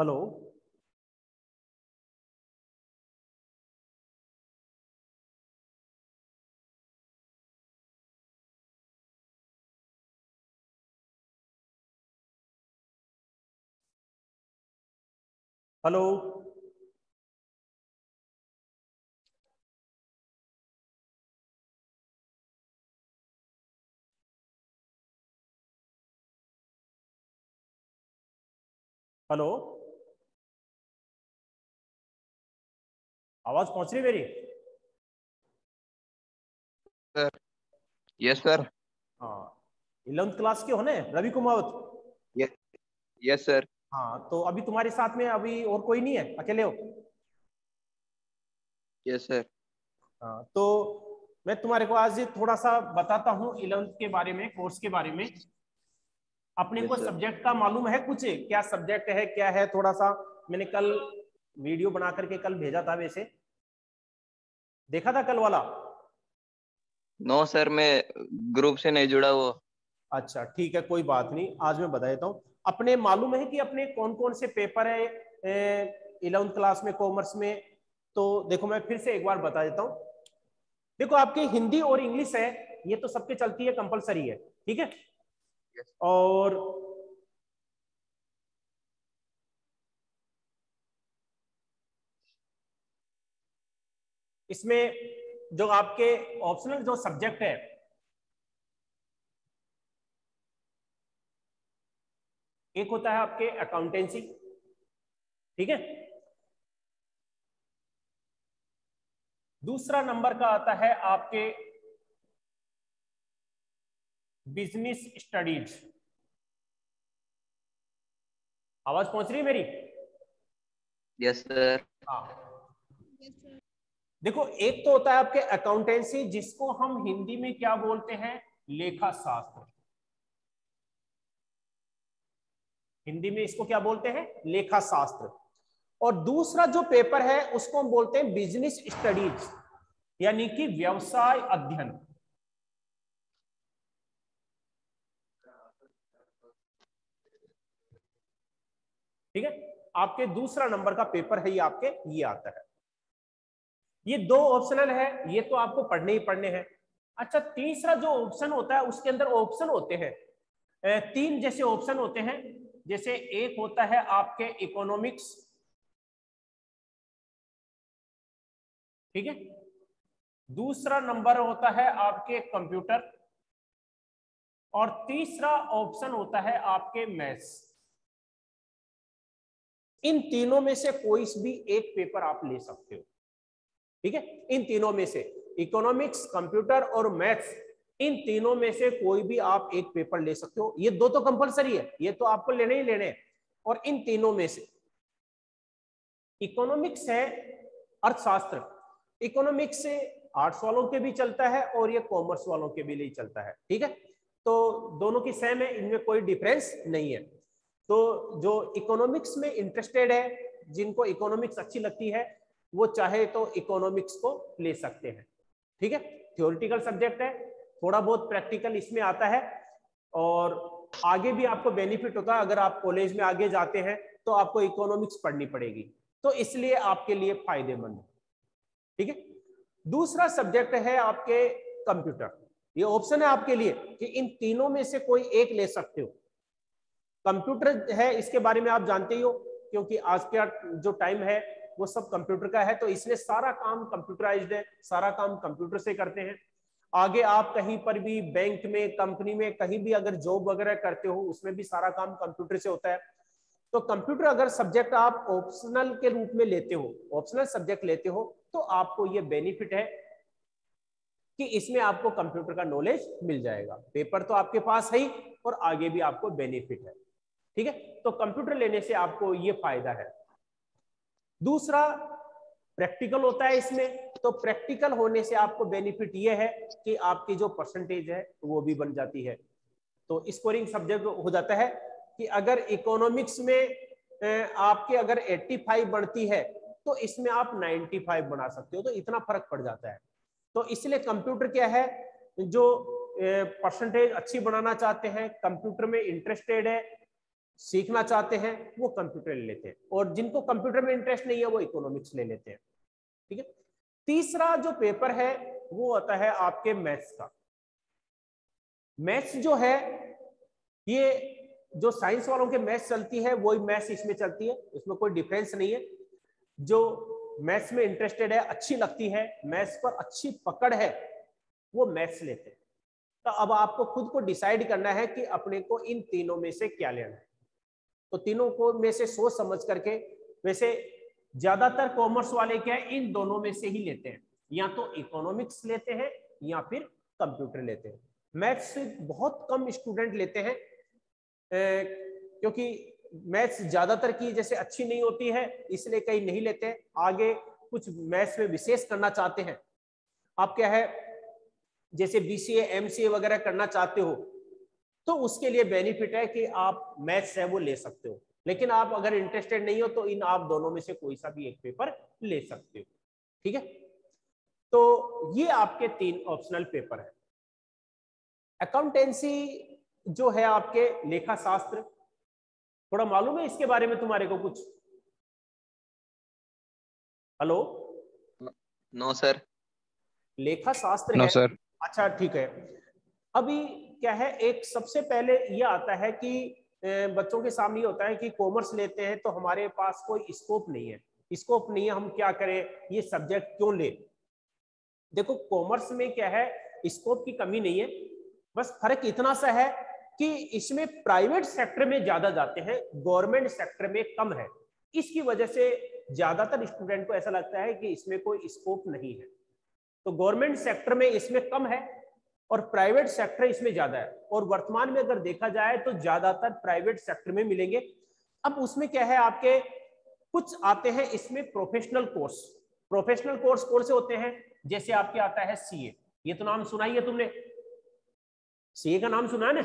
Hello. Hello. Hello. आवाज पहुंच रही मेरी? सर। Yes sir. हाँ, 11th क्लास के हो ना Ravi Kumawat? Yes. Yes sir. हाँ, तो अभी तुम्हारे साथ में अभी और कोई नहीं है, अकेले हो? Yes sir. हाँ, तो मैं तुम्हारे को आज थोड़ा सा बताता हूँ 11th के बारे में, कोर्स के बारे में। अपने को यस सर। सब्जेक्ट का मालूम है कुछ? क्या सब्जेक्ट है, क्या है? थोड़ा सा मैंने कल वीडियो बना करके कल भेजा था, वैसे देखा था कल वाला? नो सर, मैं ग्रुप से नहीं जुड़ा वो। अच्छा ठीक है, कोई बात नहीं, आज मैं बता देता हूँ। अपने मालूम है कि अपने कौन कौन से पेपर है 11th क्लास में कॉमर्स में? तो देखो मैं फिर से एक बार बता देता हूँ। देखो आपकी हिंदी और इंग्लिश है, ये तो सबके चलती है, कंपलसरी है, ठीक है। यस। और इसमें जो आपके ऑप्शनल जो सब्जेक्ट है, एक होता है आपके अकाउंटेंसी, ठीक है। दूसरा नंबर का आता है आपके बिजनेस स्टडीज। आवाज पहुंच रही है मेरी? Yes sir. हाँ, देखो एक तो होता है आपके अकाउंटेंसी, जिसको हम हिंदी में क्या बोलते हैं? लेखा शास्त्र। हिंदी में इसको क्या बोलते हैं? लेखा शास्त्र। और दूसरा जो पेपर है उसको हम बोलते हैं बिजनेस स्टडीज, यानी कि व्यवसाय अध्ययन, ठीक है। आपके दूसरा नंबर का पेपर है ये, आपके ये आता है। ये दो ऑप्शनल है, ये तो आपको पढ़ने ही पढ़ने हैं। अच्छा, तीसरा जो ऑप्शन होता है उसके अंदर ऑप्शन होते हैं, तीन जैसे ऑप्शन होते हैं। जैसे एक होता है आपके इकोनॉमिक्स, ठीक है। दूसरा नंबर होता है आपके कंप्यूटर, और तीसरा ऑप्शन होता है आपके मैथ्स। इन तीनों में से कोई भी एक पेपर आप ले सकते हो, ठीक है। इन तीनों में से इकोनॉमिक्स, कंप्यूटर और मैथ्स, इन तीनों में से कोई भी आप एक पेपर ले सकते हो। ये दो तो कंपलसरी है, ये तो आपको लेने ही लेने हैं। और इन तीनों में से इकोनॉमिक्स है अर्थशास्त्र। इकोनॉमिक्स से आर्ट्स वालों के भी चलता है और ये कॉमर्स वालों के भी लिए चलता है, ठीक है। तो दोनों की सेम है, इनमें कोई डिफरेंस नहीं है। तो जो इकोनॉमिक्स में इंटरेस्टेड है, जिनको इकोनॉमिक्स अच्छी लगती है, वो चाहे तो इकोनॉमिक्स को ले सकते हैं, ठीक है। थ्योरेटिकल सब्जेक्ट है, थोड़ा बहुत प्रैक्टिकल इसमें आता है, और आगे भी आपको बेनिफिट होता है। अगर आप कॉलेज में आगे जाते हैं तो आपको इकोनॉमिक्स पढ़नी पड़ेगी, तो इसलिए आपके लिए फायदेमंद है, ठीक है। दूसरा सब्जेक्ट है आपके कंप्यूटर। ये ऑप्शन है आपके लिए कि इन तीनों में से कोई एक ले सकते हो। कंप्यूटर है, इसके बारे में आप जानते ही हो, क्योंकि आज का जो टाइम है वो सब कंप्यूटर का है, तो इसलिए सारा काम कंप्यूटराइज्ड है, सारा काम कंप्यूटर से करते हैं। आगे आप कहीं पर भी बैंक में, कंपनी में, कहीं भी अगर जॉब वगैरह करते हो, उसमें भी सारा काम कंप्यूटर से होता है। तो कंप्यूटर अगर सब्जेक्ट आप ऑप्शनल के रूप में लेते हो, ऑप्शनल सब्जेक्ट लेते हो, तो आपको ये बेनिफिट है कि इसमें आपको कंप्यूटर का नॉलेज मिल जाएगा। पेपर तो आपके पास है ही, और आगे भी आपको बेनिफिट है, ठीक है। तो कंप्यूटर लेने से आपको ये फायदा है। दूसरा प्रैक्टिकल होता है इसमें, तो प्रैक्टिकल होने से आपको बेनिफिट ये है कि आपकी जो परसेंटेज है वो भी बन जाती है। तो स्कोरिंग सब्जेक्ट हो जाता है कि अगर इकोनॉमिक्स में आपके अगर 85 बढ़ती है, तो इसमें आप 95 बना सकते हो, तो इतना फर्क पड़ जाता है। तो इसलिए कंप्यूटर क्या है, जो परसेंटेज अच्छी बनाना चाहते हैं, कंप्यूटर में इंटरेस्टेड है, सीखना चाहते हैं वो कंप्यूटर ले लेते हैं, और जिनको कंप्यूटर में इंटरेस्ट नहीं है वो इकोनॉमिक्स ले लेते हैं। ठीक है। तीसरा जो पेपर है वो आता है आपके मैथ्स का। मैथ्स जो है, ये जो साइंस वालों के मैथ्स चलती है वही मैथ्स इसमें चलती है, इसमें कोई डिफरेंस नहीं है। जो मैथ्स में इंटरेस्टेड है, अच्छी लगती है, मैथ्स पर अच्छी पकड़ है, वो मैथ्स लेते हैं। तो अब आपको खुद को डिसाइड करना है कि अपने को इन तीनों में से क्या लेना है। तो तीनों को में से सोच समझ करके, वैसे ज्यादातर कॉमर्स वाले क्या है, इन दोनों में से ही लेते हैं, या तो इकोनॉमिक्स लेते हैं या फिर कंप्यूटर लेते हैं। मैथ्स बहुत कम स्टूडेंट लेते हैं, क्योंकि मैथ्स ज्यादातर की जैसे अच्छी नहीं होती है, इसलिए कई नहीं लेते हैं। आगे कुछ मैथ्स में विशेष करना चाहते हैं, आप क्या है जैसे बीसीए एमसीए वगैरह करना चाहते हो, तो उसके लिए बेनिफिट है कि आप मैथ्स है वो ले सकते हो। लेकिन आप अगर इंटरेस्टेड नहीं हो तो इन आप दोनों में से कोई सा भी एक पेपर ले सकते हो। ठीक है। तो ये आपके 3 ऑप्शनल पेपर है। अकाउंटेंसी जो है आपके लेखा शास्त्र, थोड़ा मालूम है इसके बारे में तुम्हारे को कुछ? हेलो? No sir. लेखा शास्त्र नो है। सर। अच्छा ठीक है। अभी क्या है, एक सबसे पहले ये आता है कि बच्चों के सामने होता है कि कॉमर्स लेते हैं तो हमारे पास कोई स्कोप नहीं है, स्कोप नहीं है, हम क्या करें, ये सब्जेक्ट क्यों ले? देखो कॉमर्स में क्या है, स्कोप की कमी नहीं है, बस फर्क इतना सा है कि इसमें प्राइवेट सेक्टर में ज्यादा जाते हैं, गवर्नमेंट सेक्टर में कम है। इसकी वजह से ज्यादातर स्टूडेंट को ऐसा लगता है कि इसमें कोई स्कोप नहीं है। तो गवर्नमेंट सेक्टर में इसमें कम है और प्राइवेट सेक्टर इसमें ज्यादा है, और वर्तमान में अगर देखा जाए तो ज्यादातर प्राइवेट सेक्टर में मिलेंगे। अब उसमें क्या है, आपके कुछ आते हैं इसमें प्रोफेशनल कोर्स। प्रोफेशनल कोर्स कौन से होते हैं? जैसे आपके आता है सीए, ये तो नाम सुना ही है तुमने, सीए का नाम सुना है ना?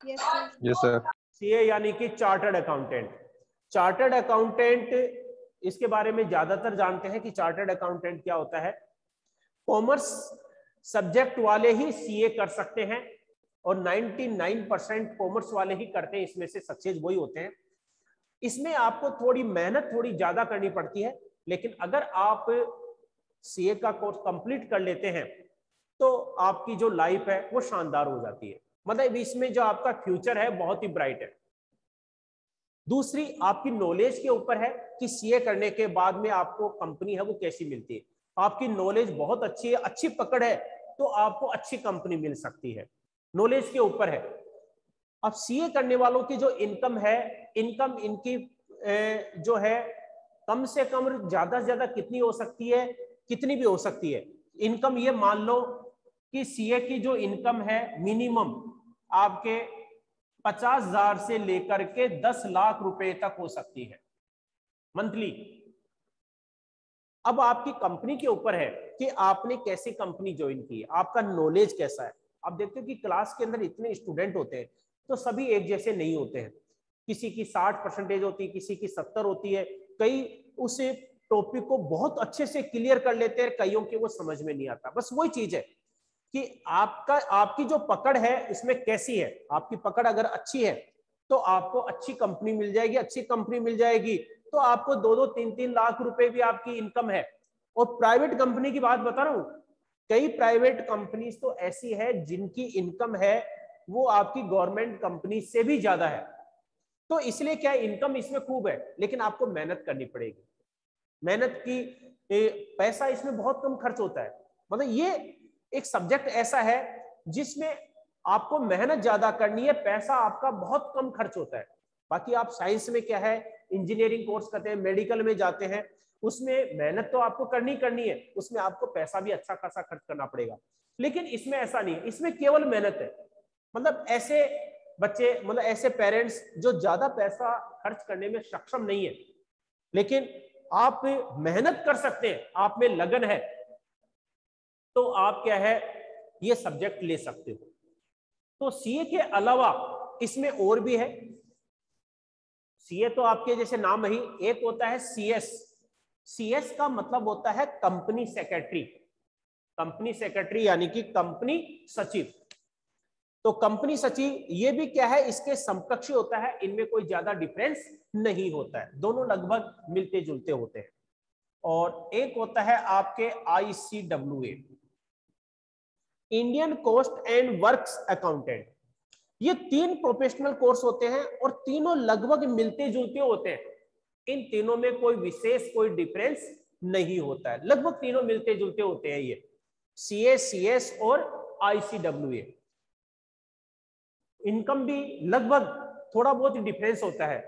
Yes sir. सीए यानी कि चार्टर्ड अकाउंटेंट। चार्टर्ड अकाउंटेंट, इसके बारे में ज्यादातर जानते हैं कि चार्टर्ड अकाउंटेंट क्या होता है। कॉमर्स सब्जेक्ट वाले ही सीए कर सकते हैं, और 99% कॉमर्स वाले ही करते हैं, इसमें से सक्सेस वही होते हैं। इसमें आपको थोड़ी मेहनत थोड़ी ज्यादा करनी पड़ती है, लेकिन अगर आप सीए का कोर्स कंप्लीट कर लेते हैं तो आपकी जो लाइफ है वो शानदार हो जाती है। मतलब इसमें जो आपका फ्यूचर है बहुत ही ब्राइट है। दूसरी आपकी नॉलेज के ऊपर है कि सीए करने के बाद में आपको कंपनी है वो कैसी मिलती है। आपकी नॉलेज बहुत अच्छी है, अच्छी पकड़ है, तो आपको अच्छी कंपनी मिल सकती है, नॉलेज के ऊपर है। अब सीए करने वालों की जो इनकम है, इनकम इनकी जो है कम से कम ज्यादा से ज्यादा कितनी हो सकती है, कितनी भी हो सकती है इनकम, ये मान लो कि सीए की जो इनकम है मिनिमम आपके 50,000 से लेकर के 10 लाख रुपए तक हो सकती है मंथली। अब आपकी कंपनी के ऊपर है कि आपने कैसी कंपनी ज्वाइन की है, आपका नॉलेज कैसा है। आप देखते हो कि क्लास के अंदर इतने स्टूडेंट होते हैं तो सभी एक जैसे नहीं होते हैं, किसी की 60% होती है, किसी की 70 होती है, कई उस टॉपिक को बहुत अच्छे से क्लियर कर लेते हैं, कईयों के वो समझ में नहीं आता। बस वही चीज है कि आपकी जो पकड़ है इसमें कैसी है। आपकी पकड़ अगर अच्छी है तो आपको अच्छी कंपनी मिल जाएगी, अच्छी कंपनी मिल जाएगी तो आपको 2-2, 3-3 लाख रुपए भी आपकी इनकम है। और प्राइवेट कंपनी की बात बता रहा हूं, कई प्राइवेट कंपनी तो ऐसी है जिनकी इनकम है वो आपकी गवर्नमेंट कंपनी से भी ज्यादा है। तो इसलिए क्या इनकम इसमें खूब है, लेकिन आपको मेहनत करनी पड़ेगी। मेहनत की पैसा इसमें बहुत कम खर्च होता है। मतलब ये एक सब्जेक्ट ऐसा है जिसमें आपको मेहनत ज्यादा करनी है, पैसा आपका बहुत कम खर्च होता है। बाकी आप साइंस में क्या है, इंजीनियरिंग कोर्स करते हैं, मेडिकल में जाते हैं, उसमें मेहनत तो आपको करनी है, उसमें आपको पैसा भी अच्छा खासा खर्च करना पड़ेगा। लेकिन इसमें ऐसा नहीं है, इसमें केवल मेहनत है। मतलब ऐसे बच्चे, मतलब ऐसे पेरेंट्स जो ज्यादा पैसा खर्च करने में सक्षम नहीं है, लेकिन आप मेहनत कर सकते हैं, आप में लगन है, तो आप क्या है ये सब्जेक्ट ले सकते हो। तो सीए के अलावा इसमें और भी है। सीए तो आपके जैसे नाम ही, एक होता है सीएस। सीएस का मतलब होता है कंपनी सेक्रेटरी। कंपनी सेक्रेटरी यानी कि कंपनी सचिव। तो कंपनी सचिव ये भी क्या है, इसके समकक्षी होता है, इनमें कोई ज्यादा डिफरेंस नहीं होता है, दोनों लगभग मिलते जुलते होते हैं। और एक होता है आपके ICWA, Indian cost and works accountant. ये 3 प्रोफेशनल कोर्स होते हैं और तीनों लगभग मिलते जुलते होते हैं, इन तीनों में कोई विशेष कोई डिफरेंस नहीं होता है, लगभग तीनों मिलते जुलते होते हैं ये CA, CS और ICWA। इनकम भी लगभग थोड़ा बहुत डिफरेंस होता है,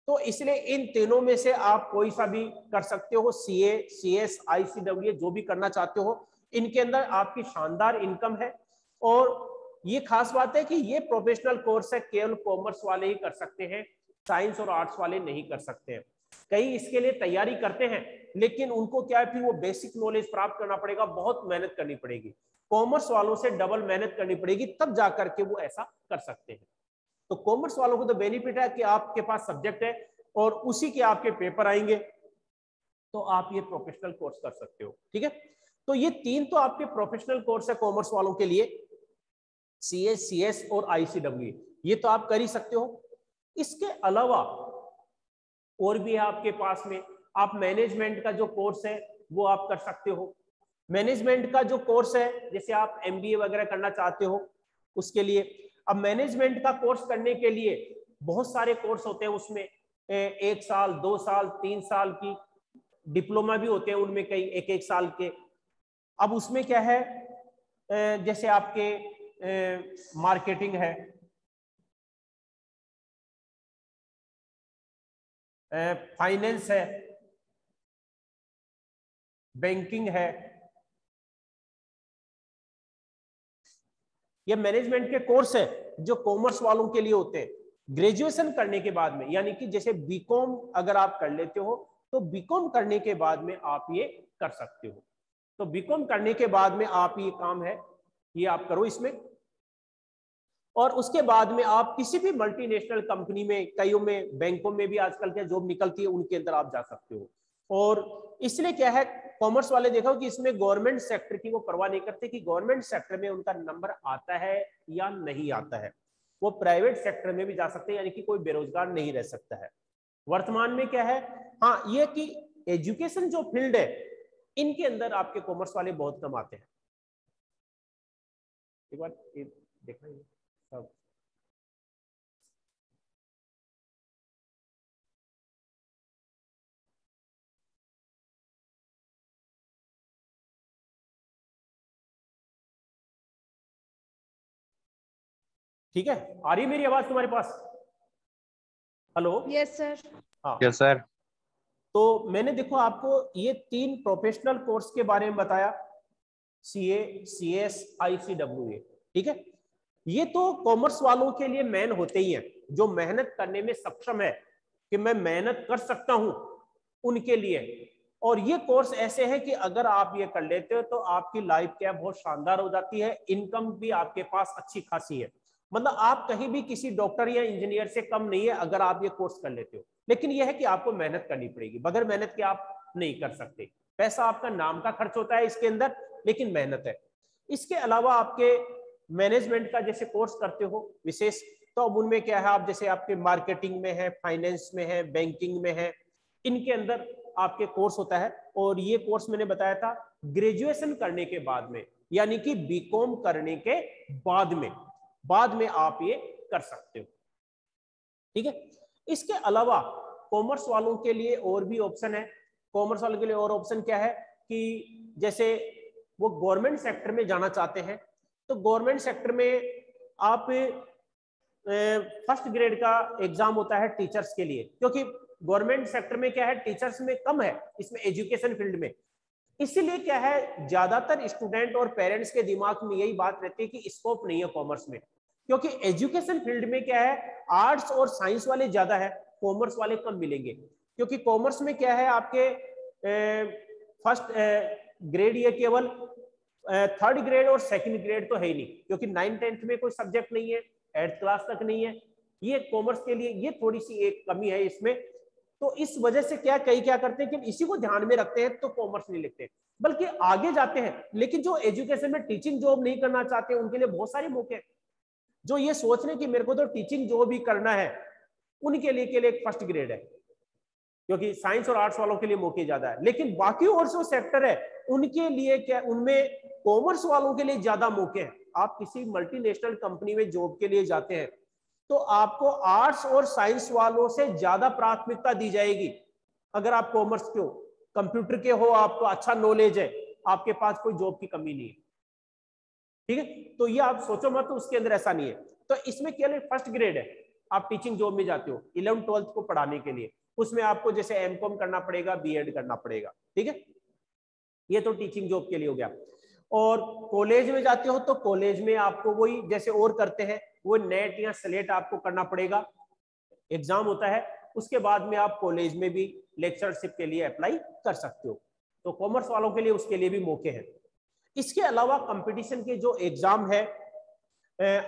तो इसलिए इन तीनों में से आप कोई सा भी कर सकते हो, CA, CS, ICWA जो भी करना चाहते हो, इनके अंदर आपकी शानदार इनकम है। और ये खास बात है कि ये प्रोफेशनल कोर्स है, केवल कॉमर्स वाले ही कर सकते हैं, साइंस और आर्ट्स वाले नहीं कर सकते हैं। कई इसके लिए तैयारी करते हैं, लेकिन उनको क्या है, फिर वो बेसिक नॉलेज प्राप्त करना पड़ेगा, बहुत मेहनत करनी पड़ेगी, कॉमर्स वालों से डबल मेहनत करनी पड़ेगी, तब जाकर के वो ऐसा कर सकते हैं। तो कॉमर्स वालों को तो बेनिफिट है कि आपके पास सब्जेक्ट है और उसी के आपके पेपर आएंगे, तो आप ये प्रोफेशनल कोर्स कर सकते हो। ठीक है, तो ये 3 तो आपके प्रोफेशनल कोर्स है कॉमर्स वालों के लिए, CA, CS और ICWA, ये तो आप कर ही सकते हो। इसके अलावा और भी है आपके पास में, आप मैनेजमेंट का जो कोर्स है वो आप कर सकते हो। मैनेजमेंट का जो कोर्स है, जैसे आप MBA वगैरह करना चाहते हो उसके लिए, अब मैनेजमेंट का कोर्स करने के लिए बहुत सारे कोर्स होते हैं, उसमें 1 साल 2 साल 3 साल की डिप्लोमा भी होते हैं, उनमें कई 1-1 साल के। अब उसमें क्या है, जैसे आपके मार्केटिंग है, फाइनेंस है, बैंकिंग है, ये मैनेजमेंट के कोर्स है जो कॉमर्स वालों के लिए होते हैं। ग्रेजुएशन करने के बाद में, यानी कि जैसे बीकॉम अगर आप कर लेते हो तो बीकॉम करने के बाद में आप ये कर सकते हो। तो बीकॉम करने के बाद में आप ये काम है ये आप करो इसमें, और उसके बाद में आप किसी भी मल्टीनेशनल कंपनी में, कईयों में बैंकों में भी आजकल क्या जॉब निकलती है, उनके अंदर आप जा सकते हो। और इसलिए क्या है, कॉमर्स वाले देखो कि इसमें गवर्नमेंट सेक्टर की वो परवाह नहीं करते कि गवर्नमेंट सेक्टर में उनका नंबर आता है या नहीं आता है, वो प्राइवेट सेक्टर में भी जा सकते हैं, यानी कि कोई बेरोजगार नहीं रह सकता है। वर्तमान में क्या है, हाँ ये कि एजुकेशन जो फील्ड है इनके अंदर आपके कॉमर्स वाले बहुत कम आते हैं। एक बार देखना सब ठीक है। आ रही मेरी आवाज तुम्हारे पास? हेलो? Yes sir. हाँ यस सर। तो मैंने देखो आपको ये 3 प्रोफेशनल कोर्स के बारे में बताया, CA, CS, ICWA। ठीक है, ये तो कॉमर्स वालों के लिए मेन होते ही हैं, जो मेहनत करने में सक्षम है कि मैं मेहनत कर सकता हूं उनके लिए। और ये कोर्स ऐसे हैं कि अगर आप ये कर लेते हो तो आपकी लाइफ क्या बहुत शानदार हो जाती है, इनकम भी आपके पास अच्छी खासी है, मतलब आप कहीं भी किसी डॉक्टर या इंजीनियर से कम नहीं है अगर आप ये कोर्स कर लेते हो। लेकिन यह है कि आपको मेहनत करनी पड़ेगी, बगैर मेहनत के आप नहीं कर सकते। पैसा आपका नाम का खर्च होता है इसके अंदर, लेकिन मेहनत है। इसके अलावा आपके मैनेजमेंट का जैसे कोर्स करते हो विशेष, तो अब उनमें क्या है, आप जैसे आपके मार्केटिंग में है, फाइनेंस में है, बैंकिंग में है, इनके अंदर आपके कोर्स होता है। और ये कोर्स मैंने बताया था ग्रेजुएशन करने के बाद में, यानी कि बीकॉम करने के बाद में आप ये कर सकते हो। ठीक है, इसके अलावा कॉमर्स वालों के लिए और भी ऑप्शन है। कॉमर्स वालों के लिए और ऑप्शन क्या है कि जैसे वो गवर्नमेंट सेक्टर में जाना चाहते हैं, तो गवर्नमेंट सेक्टर में आप फर्स्ट ग्रेड का एग्जाम होता है टीचर्स के लिए, क्योंकि गवर्नमेंट सेक्टर में क्या है, टीचर्स में कम है इसमें एजुकेशन फील्ड में। इसीलिए क्या है, ज्यादातर स्टूडेंट और पेरेंट्स के दिमाग में यही बात रहती है कि स्कोप नहीं है कॉमर्स में, क्योंकि एजुकेशन फील्ड में क्या है, आर्ट्स और साइंस वाले ज्यादा है, कॉमर्स वाले कम मिलेंगे। क्योंकि कॉमर्स में क्या है, आपके फर्स्ट ग्रेड ये केवल थर्ड ग्रेड और सेकंड ग्रेड तो है ही नहीं, क्योंकि 9th-10th में कोई सब्जेक्ट नहीं है, 8th क्लास तक नहीं है। ये कॉमर्स के लिए ये थोड़ी सी एक कमी है इसमें। तो इस वजह से क्या कई क्या करते हैं कि इसी को ध्यान में रखते हैं तो कॉमर्स नहीं लिखते, बल्कि आगे जाते हैं। लेकिन जो एजुकेशन में टीचिंग जॉब नहीं करना चाहते उनके लिए बहुत सारे मौके हैं। जो ये सोच रहे कि मेरे को तो टीचिंग जॉब ही करना है, उनके लिए एक फर्स्ट ग्रेड है, क्योंकि साइंस और आर्ट्स वालों के लिए मौके ज्यादा है। लेकिन बाकी और जो सेक्टर है उनके लिए क्या, उनमें कॉमर्स वालों के लिए ज्यादा मौके हैं। आप किसी मल्टीनेशनल कंपनी में जॉब के लिए जाते हैं तो आपको आर्ट्स और साइंस वालों से ज्यादा प्राथमिकता दी जाएगी। अगर आप कॉमर्स के हो, कंप्यूटर के हो, आपको अच्छा नॉलेज है, आपके पास कोई जॉब की कमी नहीं है, ठीक है। तो ये आप सोचो मत, उसके अंदर ऐसा नहीं है। तो इसमें केवल फर्स्ट ग्रेड है, आप टीचिंग जॉब में जाते हो 11th 12th को पढ़ाने के लिए, उसमें आपको जैसे एमकॉम करना पड़ेगा, बीएड करना पड़ेगा, ठीक है। ये तो टीचिंग जॉब के लिए हो गया। और कॉलेज में जाते हो तो कॉलेज में आपको वही जैसे और करते हैं, वो नेट या स्लेट आपको करना पड़ेगा, एग्जाम होता है, उसके बाद में आप कॉलेज में भी लेक्चरशिप के लिए अप्लाई कर सकते हो। तो कॉमर्स वालों के लिए उसके लिए भी मौके हैं। इसके अलावा कंपटीशन के जो एग्जाम है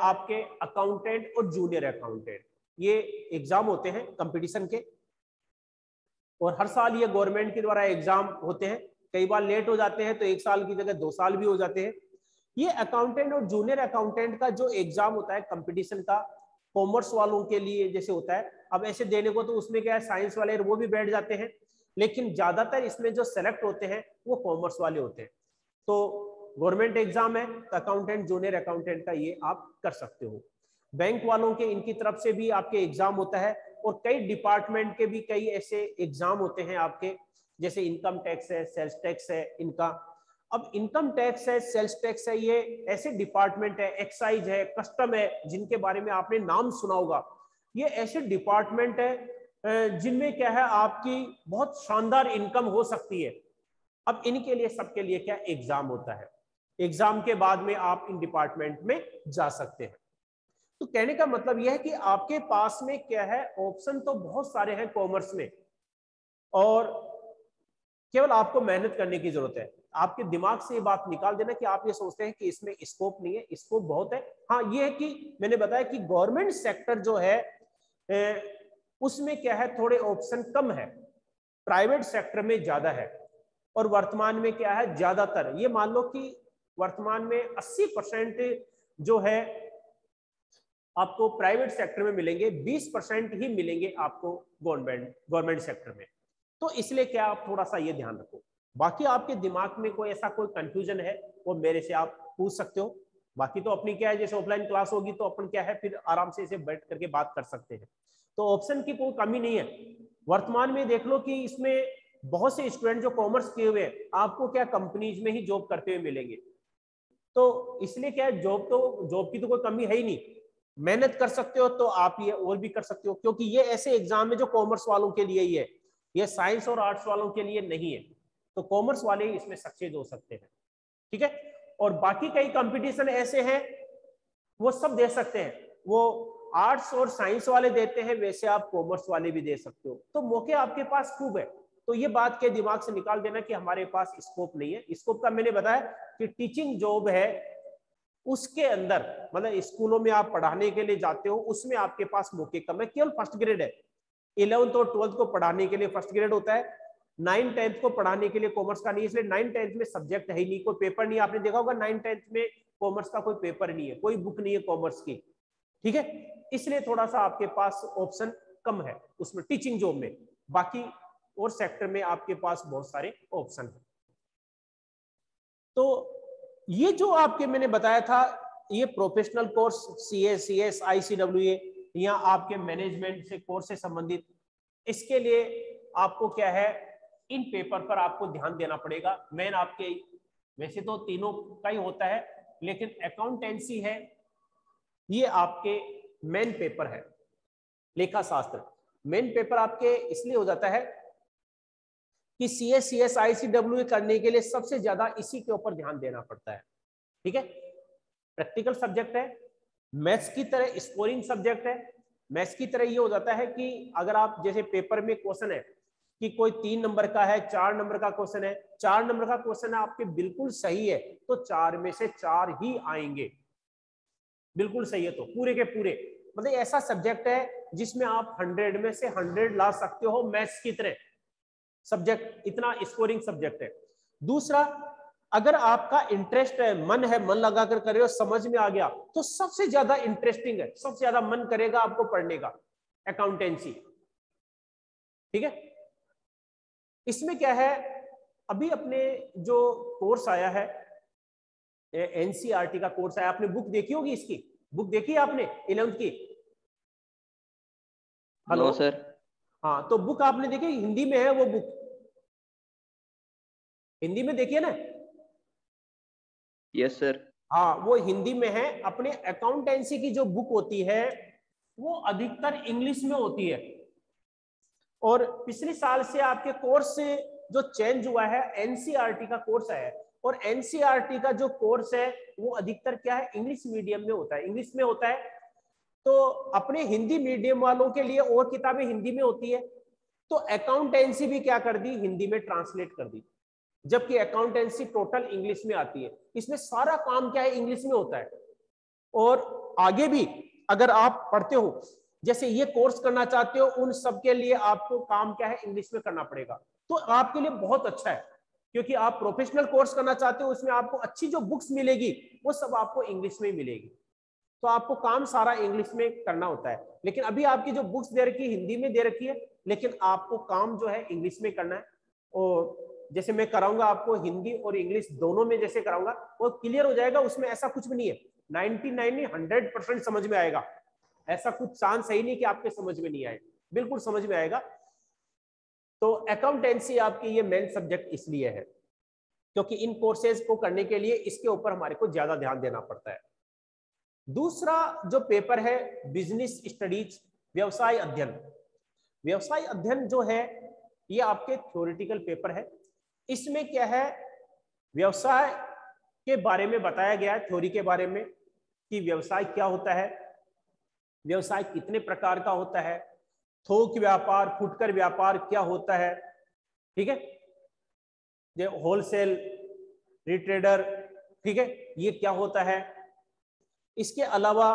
आपके अकाउंटेंट और जूनियर अकाउंटेंट, ये एग्जाम होते हैं कंपटीशन के, और हर साल ये गवर्नमेंट के द्वारा एग्जाम होते हैं। कई बार लेट हो जाते हैं तो 1 साल की जगह 2 साल भी हो जाते हैं। ये अकाउंटेंट और जूनियर अकाउंटेंट का जो एग्जाम होता है कंपटीशन का, कॉमर्स वालों के लिए जैसे होता है, अब ऐसे देने को तो उसमें क्या है, साइंस वाले वो भी बैठ जाते हैं, लेकिन ज्यादातर इसमें जो सेलेक्ट होते हैं वो कॉमर्स वाले होते हैं। तो गवर्नमेंट एग्जाम है तो अकाउंटेंट जूनियर अकाउंटेंट का ये आप कर सकते हो। बैंक वालों के इनकी तरफ से भी आपके एग्जाम होता है, और कई डिपार्टमेंट के भी कई ऐसे एग्जाम होते हैं आपके, जैसे इनकम टैक्स है, सेल्स टैक्स है इनका। अब इनकम टैक्स है, सेल्स टैक्स है, ये ऐसे डिपार्टमेंट है, एक्साइज है, कस्टम है, जिनके बारे में आपने नाम सुना होगा। ये ऐसे डिपार्टमेंट है जिनमें क्या है, आपकी बहुत शानदार इनकम हो सकती है। अब इनके लिए सबके लिए क्या एग्जाम होता है, एग्जाम के बाद में आप इन डिपार्टमेंट में जा सकते हैं। तो कहने का मतलब यह है कि आपके पास में क्या है, ऑप्शन तो बहुत सारे हैं कॉमर्स में, और केवल आपको मेहनत करने की जरूरत है। आपके दिमाग से ये बात निकाल देना कि आप ये सोचते हैं कि इसमें स्कोप नहीं है, स्कोप बहुत है। हाँ, ये है कि मैंने बताया कि गवर्नमेंट सेक्टर जो है उसमें क्या है, थोड़े ऑप्शन कम है, प्राइवेट सेक्टर में ज्यादा है। और वर्तमान में क्या है, ज्यादातर ये मान लो कि वर्तमान में 80% जो है आपको प्राइवेट सेक्टर में मिलेंगे, 20% ही मिलेंगे आपको गवर्नमेंट सेक्टर में। तो इसलिए क्या आप थोड़ा सा ये ध्यान रखो। बाकी आपके दिमाग में कोई ऐसा कोई कंफ्यूजन है वो मेरे से आप पूछ सकते हो। बाकी तो अपनी क्या है, जैसे ऑफलाइन क्लास होगी तो अपन क्या है फिर आराम से इसे बैठ करके बात कर सकते हैं। तो ऑप्शन की कोई कमी नहीं है। वर्तमान में देख लो कि इसमें बहुत से स्टूडेंट जो कॉमर्स किए हुए हैं, आपको क्या कंपनीज में ही जॉब करते हुए मिलेंगे। तो इसलिए क्या है, जॉब की तो कोई कमी है ही नहीं। मेहनत कर सकते हो तो आप ये और भी कर सकते हो, क्योंकि ये ऐसे एग्जाम है जो कॉमर्स वालों के लिए ही है, ये साइंस और आर्ट्स वालों के लिए नहीं है। तो कॉमर्स वाले ही इसमें सक्सेस हो सकते हैं, ठीक है। और बाकी कई कंपटीशन ऐसे हैं वो सब दे सकते हैं, वो आर्ट्स और साइंस वाले देते हैं, वैसे आप कॉमर्स वाले भी दे सकते हो। तो मौके आपके पास खूब है। तो ये बात के दिमाग से निकाल देना कि हमारे पास स्कोप नहीं है। स्कोप का मैंने बताया कि टीचिंग जॉब है, उसके अंदर मतलब स्कूलों में आप पढ़ाने के लिए जाते हो, उसमें आपके पास मौके कम है। केवल फर्स्ट ग्रेड है, 11th और 12th को पढ़ाने के लिए फर्स्ट ग्रेड होता है, 9th 10th को पढ़ाने के लिए कॉमर्स का नहीं, इसलिए 9th 10th में सब्जेक्ट है ही नहीं, कोई पेपर नहीं। आपने देखा होगा 9th 10th में कॉमर्स का कोई पेपर नहीं है, कोई बुक नहीं है कॉमर्स की, ठीक है। इसलिए थोड़ा सा आपके पास ऑप्शन कम है उसमें टीचिंग जॉब में। बाकी और सेक्टर में आपके पास बहुत सारे ऑप्शन है। तो ये जो आपके मैंने बताया था, ये प्रोफेशनल कोर्स CS, ICWA या आपके मैनेजमेंट से कोर्स से संबंधित, इसके लिए आपको क्या है, इन पेपर पर आपको ध्यान देना पड़ेगा। मेन आपके वैसे तो तीनों का ही होता है, लेकिन अकाउंटेंसी है, ये आपके मेन पेपर है। लेखा शास्त्र मेन पेपर आपके इसलिए हो जाता है कि CS, ICWA करने के लिए सबसे ज्यादा इसी के ऊपर ध्यान देना पड़ता है, ठीक है। प्रैक्टिकल सब्जेक्ट है, मैथ्स की तरह स्कोरिंग सब्जेक्ट है। मैथ्स की तरह ये हो जाता है कि अगर आप जैसे पेपर में क्वेश्चन है कि कोई 3 नंबर का है, 4 नंबर का क्वेश्चन है, 4 नंबर का क्वेश्चन है आपके बिल्कुल सही है तो 4 में से 4 ही आएंगे, बिल्कुल सही है तो पूरे के पूरे। मतलब ऐसा सब्जेक्ट है जिसमें आप 100 में से 100 ला सकते हो, मैथ्स की तरह सब्जेक्ट, इतना स्कोरिंग सब्जेक्ट है। दूसरा अगर आपका इंटरेस्ट है, मन है, मन लगा कर कर रहे हो, समझ में आ गया, तो सबसे ज्यादा इंटरेस्टिंग है, सबसे ज्यादा मन करेगा आपको पढ़ने का अकाउंटेंसी। ठीक है, इसमें क्या है, अभी अपने जो कोर्स आया है एनसीईआरटी का कोर्स आया, आपने बुक देखी होगी, इसकी बुक देखी है आपने 11th की? Hello no sir. हाँ, तो बुक आपने देखी, हिंदी में है वो बुक, हिंदी में देखिए ना। Yes sir. हाँ, वो हिंदी में है। अपने अकाउंटेंसी की जो बुक होती है वो अधिकतर इंग्लिश में होती है, और पिछले साल से आपके कोर्स से जो चेंज हुआ है, एनसीईआरटी का कोर्स आया है, और एनसीईआरटी का जो कोर्स है वो अधिकतर क्या है, इंग्लिश मीडियम में होता है, इंग्लिश में होता है। तो अपने हिंदी मीडियम वालों के लिए और किताबें हिंदी में होती है, तो अकाउंटेंसी भी क्या कर दी, हिंदी में ट्रांसलेट कर दी, जबकि अकाउंटेंसी टोटल इंग्लिश में आती है। इसमें सारा काम क्या है, इंग्लिश में होता है। और आगे भी अगर आप पढ़ते हो, जैसे ये कोर्स करना चाहते हो, उन सब के लिए आपको काम क्या है, इंग्लिश में करना पड़ेगा। तो आपके लिए बहुत अच्छा है, क्योंकि आप प्रोफेशनल कोर्स करना चाहते हो, उसमें आपको अच्छी जो बुक्स मिलेगी वो सब आपको इंग्लिश में मिलेगी, तो आपको काम सारा इंग्लिश में करना होता है। लेकिन अभी आपकी जो बुक्स दे रखी है हिंदी में दे रखी है, लेकिन आपको काम जो है इंग्लिश में करना है। और जैसे मैं कराऊंगा आपको हिंदी और इंग्लिश दोनों में, जैसे कराऊंगा वो क्लियर हो जाएगा, उसमें ऐसा कुछ भी नहीं है, 99 100% समझ में आएगा, ऐसा कुछ चांस है ही नहीं कि आपके समझ में नहीं आए, बिल्कुल समझ में आएगा। तो अकाउंटेंसी आपकी ये मेन सब्जेक्ट इसलिए है क्योंकि इन कोर्सेज को करने के लिए इसके ऊपर हमारे को ज्यादा ध्यान देना पड़ता है। दूसरा जो पेपर है बिजनेस स्टडीज, व्यवसाय अध्ययन। व्यवसाय अध्ययन जो है ये आपके थ्योरेटिकल पेपर है। इसमें क्या है, व्यवसाय के बारे में बताया गया है, थ्योरी के बारे में कि व्यवसाय क्या होता है, व्यवसाय कितने प्रकार का होता है, थोक व्यापार, फुटकर व्यापार क्या होता है, ठीक है, जो होलसेल, रिटेलर, ठीक है, ये क्या होता है। इसके अलावा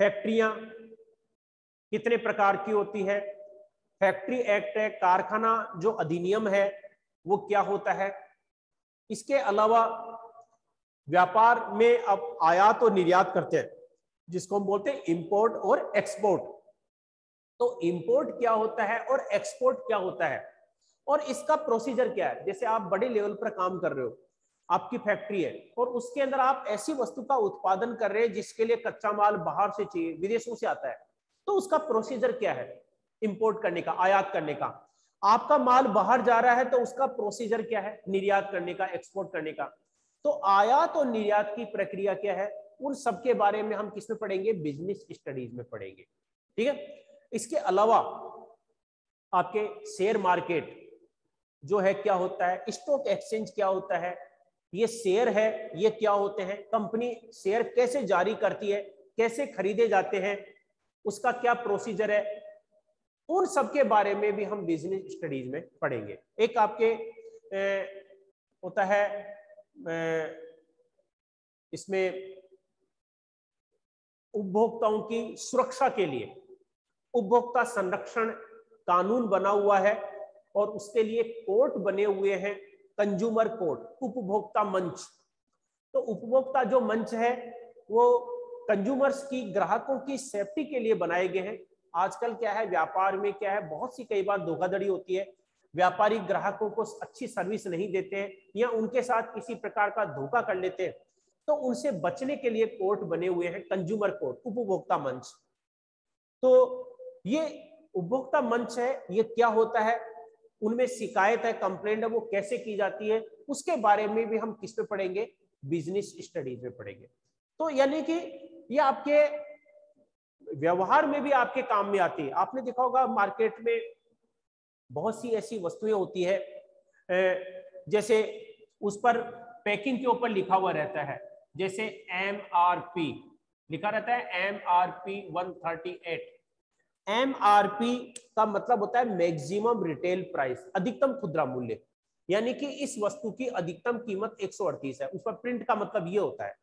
फैक्ट्रियां कितने प्रकार की होती है, फैक्ट्री एक्ट है, कारखाना जो अधिनियम है वो क्या होता है। इसके अलावा व्यापार में अब आयात और निर्यात करते हैं, जिसको हम बोलते हैं इंपोर्ट और एक्सपोर्ट। तो इंपोर्ट क्या होता है और एक्सपोर्ट क्या होता है, और इसका प्रोसीजर क्या है। जैसे आप बड़े लेवल पर काम कर रहे हो, आपकी फैक्ट्री है और उसके अंदर आप ऐसी वस्तु का उत्पादन कर रहे हैं जिसके लिए कच्चा माल बाहर से चाहिए, विदेशों से आता है, तो उसका प्रोसीजर क्या है इंपोर्ट करने का, आयात करने का। आपका माल बाहर जा रहा है तो उसका प्रोसीजर क्या है, निर्यात करने का, एक्सपोर्ट करने का। तो आयात और निर्यात की प्रक्रिया क्या है, उन सब के बारे में हम किसमें पढ़ेंगे, बिजनेस स्टडीज में पढ़ेंगे, ठीक है। इसके अलावा आपके शेयर मार्केट जो है क्या होता है, स्टॉक एक्सचेंज क्या होता है, ये शेयर है ये क्या होते हैं, कंपनी शेयर कैसे जारी करती है, कैसे खरीदे जाते हैं, उसका क्या प्रोसीजर है, उन सब के बारे में भी हम बिजनेस स्टडीज में पढ़ेंगे। एक आपके होता है इसमें उपभोक्ताओं की सुरक्षा के लिए उपभोक्ता संरक्षण कानून बना हुआ है, और उसके लिए कोर्ट बने हुए हैं, कंज्यूमर कोर्ट, उपभोक्ता मंच। तो उपभोक्ता जो मंच है वो कंज्यूमर्स की, ग्राहकों की सेफ्टी के लिए बनाए गए हैं। आजकल क्या है, व्यापार में क्या है, बहुत सी कई बार धोखाधड़ी होती है, व्यापारी ग्राहकों को अच्छी सर्विस नहीं देते हैं या उनके साथ किसी प्रकार का धोखा कर लेते हैं, तो उनसे बचने के लिए कोर्ट बने हुए हैं, कंज्यूमर कोर्ट, उपभोक्ता मंच। तो ये उपभोक्ता मंच है, ये क्या होता है, उनमें शिकायत है, कंप्लेंट है, वो कैसे की जाती है, उसके बारे में भी हम किस पे पढ़ेंगे, बिजनेस स्टडीज में पढ़ेंगे। तो यानी कि ये आपके व्यवहार में भी आपके काम में आती है। आपने देखा होगा मार्केट में बहुत सी ऐसी वस्तुएं होती है, जैसे उस पर पैकिंग के ऊपर लिखा हुआ रहता है, जैसे MRP लिखा रहता है, MRP 138। MRP का मतलब होता है मैक्सिमम रिटेल प्राइस, अधिकतम खुदरा मूल्य, यानी कि इस वस्तु की अधिकतम कीमत 138 है, उस पर प्रिंट का मतलब ये होता है।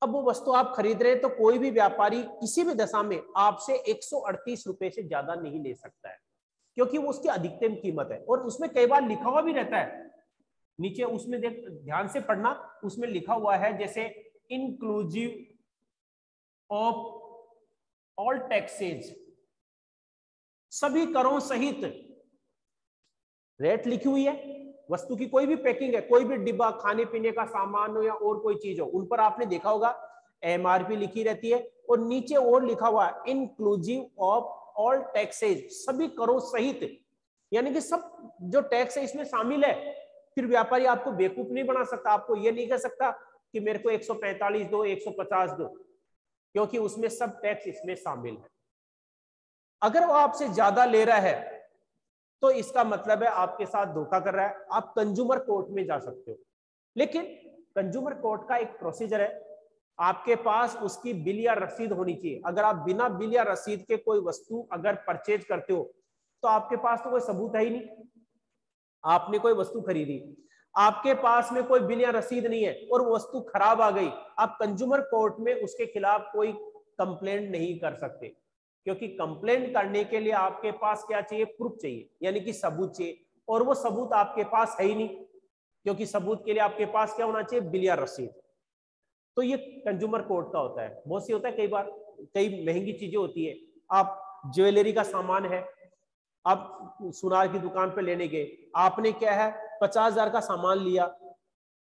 अब वो वस्तु आप खरीद रहे हैं तो कोई भी व्यापारी किसी भी दशा में आपसे 138 रुपए से ज्यादा नहीं ले सकता है, क्योंकि वो उसकी अधिकतम कीमत है। और उसमें कई बार लिखा हुआ भी रहता है नीचे उसमें देख ध्यान से पढ़ना, उसमें लिखा हुआ है जैसे इंक्लूसिव ऑफ ऑल टैक्सेज, सभी करों सहित रेट लिखी हुई है। वस्तु की कोई भी पैकिंग है, कोई भी डिब्बा, खाने पीने का सामान हो या और कोई चीज हो, उन पर आपने देखा होगा एमआरपी लिखी रहती है, और नीचे और लिखा हुआ है इंक्लूसिव ऑफ ऑल टैक्सेज, सभी करों सहित, यानी कि सब जो टैक्स है इसमें शामिल है। फिर व्यापारी आपको बेवकूफ नहीं बना सकता, आपको ये नहीं कह सकता कि मेरे को 145 दो, 150 दो, क्योंकि उसमें सब टैक्स इसमें शामिल है। अगर वो आपसे ज्यादा ले रहा है तो इसका मतलब है आपके साथ धोखा कर रहा है, आप कंज्यूमर कोर्ट में जा सकते हो। लेकिन कंज्यूमर कोर्ट का एक प्रोसीजर है, आपके पास उसकी बिल या रसीद होनी चाहिए। अगर आप बिना बिल या रसीद के कोई वस्तु अगर परचेज करते हो तो आपके पास तो कोई सबूत है ही नहीं। आपने कोई वस्तु खरीदी, आपके पास में कोई बिल या रसीद नहीं है और वो वस्तु खराब आ गई, आप कंज्यूमर कोर्ट में उसके खिलाफ कोई कंप्लेंट नहीं कर सकते, क्योंकि कंप्लेंट करने के लिए आपके पास क्या चाहिए, प्रूफ चाहिए, यानी कि सबूत चाहिए, और वो सबूत आपके पास है ही नहीं, क्योंकि सबूत के लिए आपके पास क्या होना चाहिए, बिल या रसीद। तो ये कंज्यूमर कोर्ट का होता है। बहुत सी होता है, कई बार कई महंगी चीजें होती है, आप ज्वेलरी का सामान है, आप सुनार की दुकान पे लेने गए, आपने क्या है 50,000 का सामान लिया,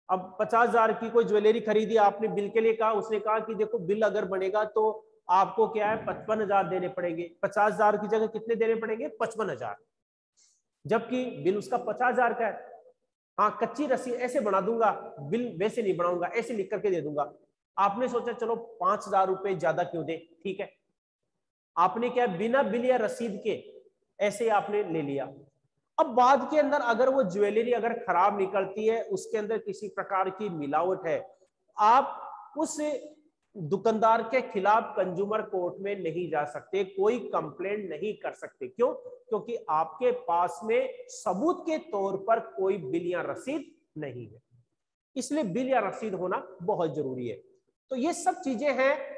अब 50,000 की कोई ज्वेलरी खरीदी, आपने बिल के लिए कहा, उसने कहा कि देखो बिल अगर बनेगा तो आपको क्या है 55,000 देने पड़ेंगे, 50,000 की जगह कितने देने पड़ेंगे, 55,000, जबकि बिल उसका 50,000 का है। हाँ, कच्ची रसीद ऐसे बना दूंगा, बिल वैसे नहीं बनाऊंगा, ऐसे लिख करके दे दूंगा। आपने सोचा चलो 5,000 रुपए ज्यादा क्यों दे, ठीक है, आपने क्या बिना बिल या रसीद के ऐसे आपने ले लिया। अब बाद के अंदर अगर वो ज्वेलरी अगर खराब निकलती है, उसके अंदर किसी प्रकार की मिलावट है, आप उस दुकानदार के खिलाफ कंज्यूमर कोर्ट में नहीं जा सकते, कोई कंप्लेंट नहीं कर सकते। क्यों? क्योंकि आपके पास में सबूत के तौर पर कोई बिल या रसीद नहीं है, इसलिए बिल या रसीद होना बहुत जरूरी है। तो ये सब चीजें हैं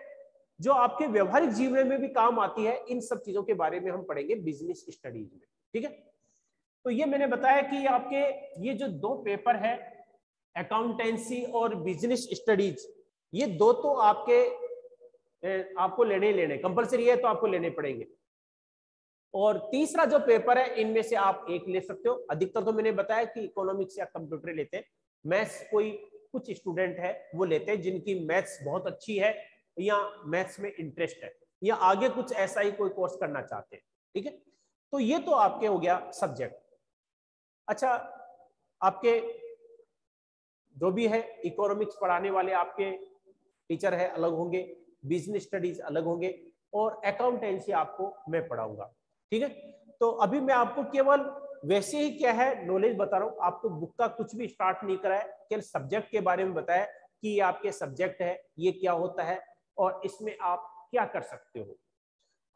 जो आपके व्यवहारिक जीवन में भी काम आती है। इन सब चीजों के बारे में हम पढ़ेंगे बिजनेस स्टडीज में, ठीक है। तो ये मैंने बताया कि आपके ये जो दो पेपर है, अकाउंटेंसी और बिजनेस स्टडीज, ये दो तो आपको लेने कंपलसरी है, तो आपको लेने पड़ेंगे। और तीसरा जो पेपर है, इनमें से आप एक ले सकते हो। अधिकतर तो मैंने बताया कि इकोनॉमिक्स या कंप्यूटर लेते हैं, मैथ्स कोई कुछ स्टूडेंट है वो लेते हैं जिनकी मैथ्स बहुत अच्छी है या मैथ्स में इंटरेस्ट है या आगे कुछ ऐसा ही कोई कोर्स करना चाहते हैं, ठीक है। तो ये तो आपके हो गया सब्जेक्ट। अच्छा, आपके जो भी है इकोनॉमिक्स पढ़ाने वाले आपके टीचर है अलग होंगे, बिजनेस स्टडीज अलग होंगे, और अकाउंटेंसी आपको मैं पढ़ाऊंगा, ठीक है। तो अभी मैं आपको केवल वैसे ही क्या है नॉलेज बता रहा हूँ, आपको बुक का कुछ भी स्टार्ट नहीं कराया, केवल सब्जेक्ट के बारे में बताया कि ये आपके सब्जेक्ट है, ये क्या होता है और इसमें आप क्या कर सकते हो।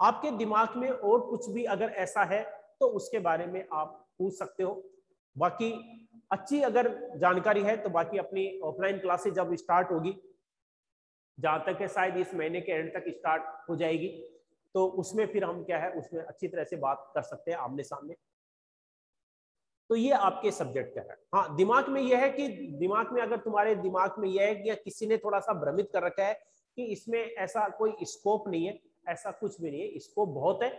आपके दिमाग में और कुछ भी अगर ऐसा है तो उसके बारे में आप पूछ सकते हो। बाकी अच्छी अगर जानकारी है तो बाकी अपनी ऑफलाइन क्लासेस जब स्टार्ट होगी, जहां तक है शायद इस महीने के एंड तक स्टार्ट हो जाएगी, तो उसमें फिर हम क्या है उसमें अच्छी तरह से बात कर सकते हैं आमने सामने। तो ये आपके सब्जेक्ट का है। हाँ, दिमाग में यह है कि दिमाग में अगर तुम्हारे दिमाग में यह है कि किसी ने थोड़ा सा भ्रमित कर रखा है कि इसमें ऐसा कोई स्कोप नहीं है, ऐसा कुछ भी नहीं है, स्कोप बहुत है।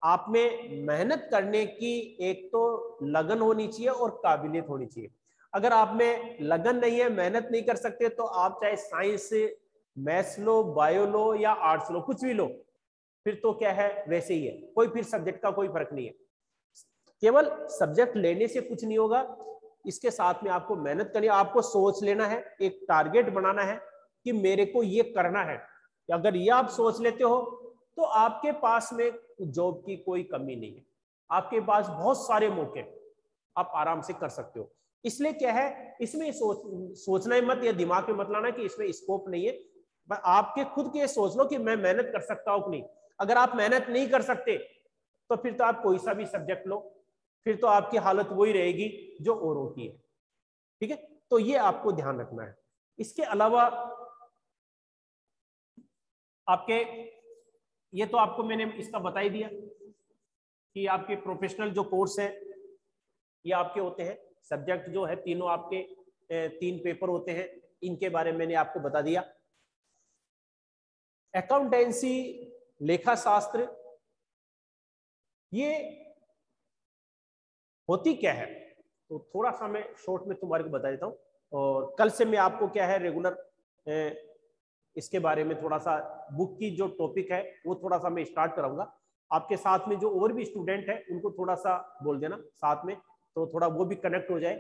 आप में मेहनत करने की एक तो लगन होनी चाहिए और काबिलियत होनी चाहिए। अगर आप में लगन नहीं है, मेहनत नहीं कर सकते, तो आप चाहे साइंस मैथ्स लो, बायो लो या आर्ट्स लो, कुछ भी लो, फिर तो क्या है वैसे ही है, कोई फिर सब्जेक्ट का कोई फर्क नहीं है। केवल सब्जेक्ट लेने से कुछ नहीं होगा, इसके साथ में आपको मेहनत करनी है, आपको सोच लेना है, एक टारगेट बनाना है कि मेरे को ये करना है। अगर ये आप सोच लेते हो तो आपके पास में जॉब की कोई कमी नहीं है, आपके पास बहुत सारे मौके, आप आराम से कर सकते हो। इसलिए क्या है, इसमें सोचना ही मत या दिमाग में मत लाना कि इसमें स्कोप नहीं है, आपके खुद के सोच लो कि मैं मेहनत कर सकता हूं कि नहीं। अगर आप मेहनत नहीं कर सकते तो फिर तो आप कोई सा भी सब्जेक्ट लो, फिर तो आपकी हालत वही रहेगी जो औरों की है, ठीक है। तो ये आपको ध्यान रखना है। इसके अलावा आपके ये तो आपको मैंने इसका बता ही दिया कि आपके प्रोफेशनल जो कोर्स है ये आपके होते हैं सब्जेक्ट जो है तीनों आपके 3 पेपर होते हैं, इनके बारे में मैंने आपको बता दिया। अकाउंटेंसी, लेखा शास्त्र, ये होती क्या है, तो थोड़ा सा मैं शॉर्ट में तुम्हारे को बता देता हूँ। और कल से मैं आपको क्या है रेगुलर इसके बारे में थोड़ा सा बुक की जो टॉपिक है वो थोड़ा सा मैं स्टार्ट कराऊंगा। आपके साथ में जो और भी स्टूडेंट है उनको थोड़ा सा बोल देना साथ में, तो थोड़ा वो भी कनेक्ट हो जाए,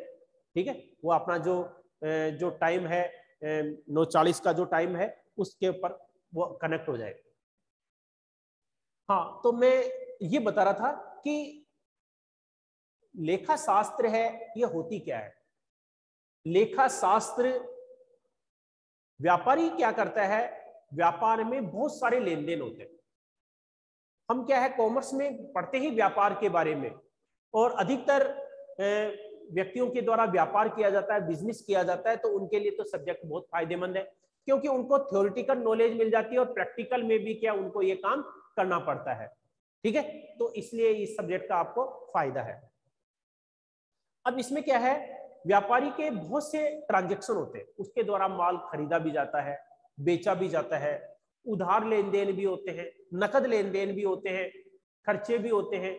ठीक है। वो अपना जो टाइम है 9:40 का जो टाइम है उसके ऊपर वो कनेक्ट हो जाए। हाँ, तो मैं ये बता रहा था कि लेखा शास्त्र है, ये होती क्या है। लेखा शास्त्र, व्यापारी क्या करता है, व्यापार में बहुत सारे लेन देन होते हैं। हम क्या है कॉमर्स में पढ़ते ही व्यापार के बारे में, और अधिकतर व्यक्तियों के द्वारा व्यापार किया जाता है, बिजनेस किया जाता है, तो उनके लिए तो सब्जेक्ट बहुत फायदेमंद है, क्योंकि उनको थ्योरेटिकल नॉलेज मिल जाती है और प्रैक्टिकल में भी क्या उनको ये काम करना पड़ता है, ठीक है। तो इसलिए इस सब्जेक्ट का आपको फायदा है। अब इसमें क्या है, व्यापारी के बहुत से ट्रांजैक्शन होते हैं, उसके द्वारा माल खरीदा भी जाता है, बेचा भी जाता है, उधार लेन देन भी होते हैं, नकद लेन देन भी होते हैं, खर्चे भी होते हैं।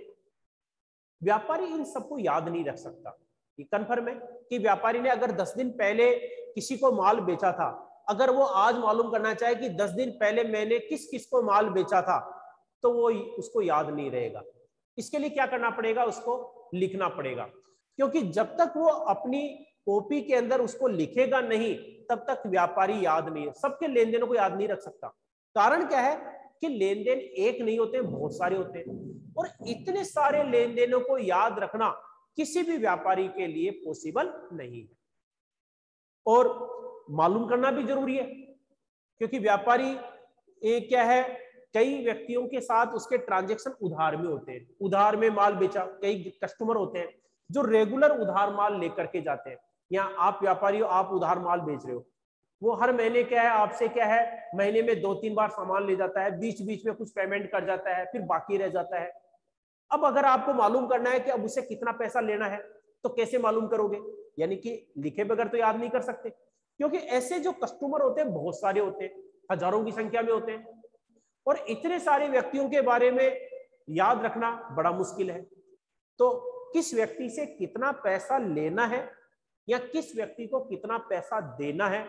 व्यापारी इन सबको याद नहीं रख सकता। ये कन्फर्म है कि व्यापारी ने अगर 10 दिन पहले किसी को माल बेचा था, अगर वो आज मालूम करना चाहे कि 10 दिन पहले मैंने किस किस को माल बेचा था, तो वो उसको याद नहीं रहेगा। इसके लिए क्या करना पड़ेगा, उसको लिखना पड़ेगा, क्योंकि जब तक वो अपनी कॉपी के अंदर उसको लिखेगा नहीं तब तक व्यापारी याद नहीं, सबके लेन देनों को याद नहीं रख सकता। कारण क्या है कि लेन देन एक नहीं होते, बहुत सारे होते हैं, और इतने सारे लेन देनों को याद रखना किसी भी व्यापारी के लिए पॉसिबल नहीं है, और मालूम करना भी जरूरी है, क्योंकि व्यापारी क्या है, कई व्यक्तियों के साथ उसके ट्रांजैक्शन उधार में होते हैं, उधार में माल बेचा, कई कस्टमर होते हैं जो रेगुलर उधार माल लेकर के जाते हैं, या आप व्यापारी हो, आप उधार माल बेच रहे हो, वो हर महीने क्या है आपसे क्या है महीने में 2-3 बार सामान ले जाता है, बीच बीच में कुछ पेमेंट कर जाता है, फिर बाकी रह जाता है। अब अगर आपको मालूम करना है कि अब उसे कितना पैसा लेना है, तो कैसे मालूम करोगे, यानी कि लिखे बगैर तो याद नहीं कर सकते, क्योंकि ऐसे जो कस्टमर होते हैं बहुत सारे होते हैं, हजारों की संख्या में होते हैं, और इतने सारे व्यक्तियों के बारे में याद रखना बड़ा मुश्किल है। तो किस व्यक्ति से कितना पैसा लेना है या किस व्यक्ति को कितना पैसा देना है,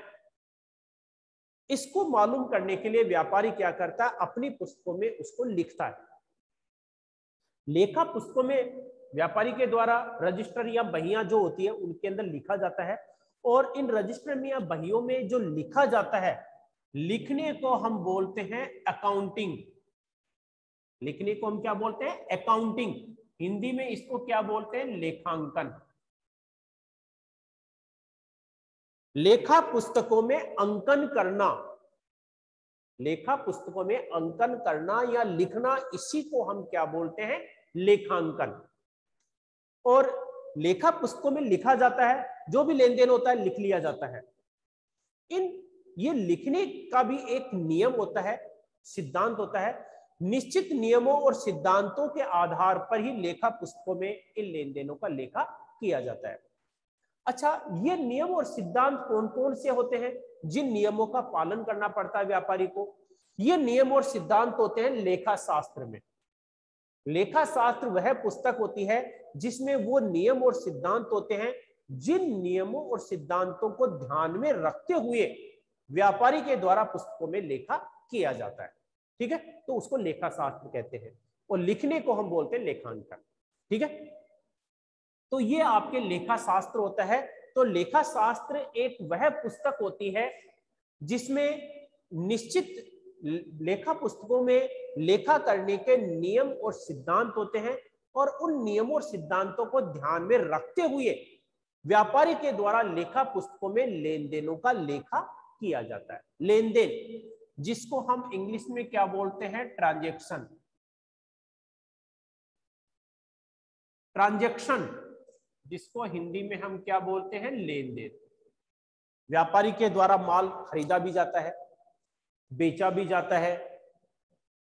इसको मालूम करने के लिए व्यापारी क्या करता है, अपनी पुस्तकों में उसको लिखता है। लेखा पुस्तकों में व्यापारी के द्वारा रजिस्टर या बहियां जो होती है उनके अंदर लिखा जाता है, और इन रजिस्टर में या बहियों में जो लिखा जाता है, लिखने को हम बोलते हैं अकाउंटिंग। लिखने को हम क्या बोलते हैं, अकाउंटिंग। हिंदी में इसको क्या बोलते हैं, लेखांकन। लेखा पुस्तकों में अंकन करना, लेखा पुस्तकों में अंकन करना या लिखना, इसी को हम क्या बोलते हैं, लेखांकन। और लेखा पुस्तकों में लिखा जाता है, जो भी लेन देन होता है लिख लिया जाता है। ये लिखने का भी एक नियम होता है, सिद्धांत होता है, निश्चित नियमों और सिद्धांतों के आधार पर ही लेखा पुस्तकों में इन लेन देनों का लेखा किया जाता है। अच्छा, ये नियम और सिद्धांत कौन कौन से होते हैं, जिन नियमों का पालन करना पड़ता है व्यापारी को, ये नियम और सिद्धांत होते हैं लेखा शास्त्र में। लेखा शास्त्र वह पुस्तक होती है जिसमें वो नियम और सिद्धांत होते हैं, जिन नियमों और सिद्धांतों को ध्यान में रखते हुए व्यापारी के द्वारा पुस्तकों में लेखा किया जाता है, ठीक है। तो उसको लेखा शास्त्र कहते हैं, और लिखने को हम बोलते हैं लेखांकन, ठीक है। तो ये आपके लेखा शास्त्र होता है। तो लेखा शास्त्र एक वह पुस्तक होती है जिसमें निश्चित लेखा पुस्तकों में लेखा करने के नियम और सिद्धांत होते हैं, और उन नियमों और सिद्धांतों को ध्यान में रखते हुए व्यापारी के द्वारा लेखा पुस्तकों में लेन देनों का लेखा किया जाता है। लेन देन, जिसको हम इंग्लिश में क्या बोलते हैं, ट्रांजैक्शन। ट्रांजैक्शन, जिसको हिंदी में हम क्या बोलते हैं, लेन देन। व्यापारी के द्वारा माल खरीदा भी जाता है, बेचा भी जाता है,